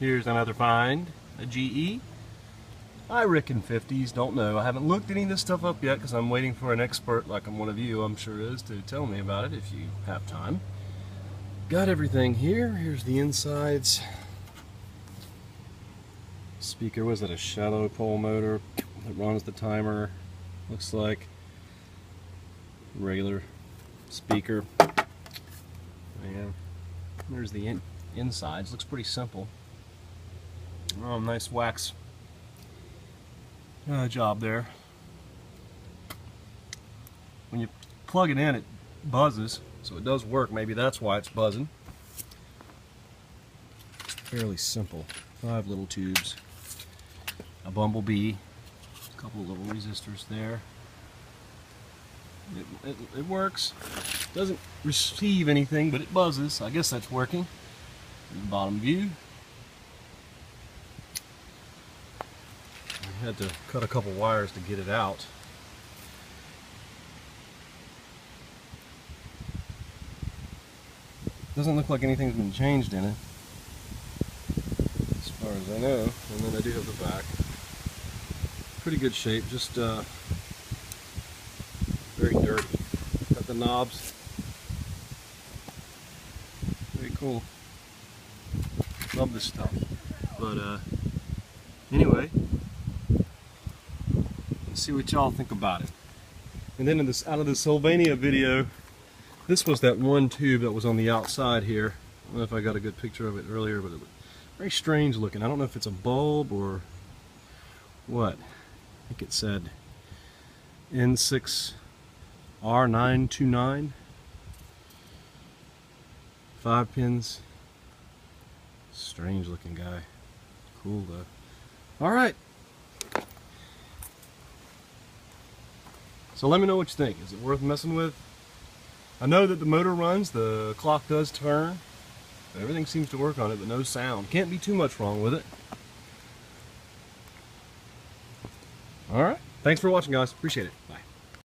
Here's another find, a GE. I reckon 50s, don't know. I haven't looked any of this stuff up yet because I'm waiting for an expert like one of you, I'm sure is, to tell me about it if you have time. Got everything here. Here's the insides. Speaker, was it a shallow pole motor that runs the timer? Looks like regular speaker. And there's the insides. Looks pretty simple. Oh, nice wax job there. When you plug it in, it buzzes, so it does work. Maybe that's why it's buzzing. Fairly simple. 5 little tubes. A bumblebee. A couple of little resistors there. It works. Doesn't receive anything, but it buzzes. I guess that's working. In the bottom view. I had to cut a couple wires to get it out. Doesn't look like anything's been changed in it, as far as I know. And then I do have the back. Pretty good shape, just very dirty. Got the knobs. Very cool. Love this stuff. But anyway, let's see what y'all think about it. And then out of the Sylvania video, this was that one tube that was on the outside here. I don't know if I got a good picture of it earlier, but it was very strange looking. I don't know if it's a bulb or what. I think it said N6R929. 5 pins. Strange looking guy. Cool though. Alright. So let me know what you think. Is it worth messing with? I know that the motor runs, the clock does turn. Everything seems to work on it, but no sound. Can't be too much wrong with it. Alright. Thanks for watching, guys. Appreciate it. Bye.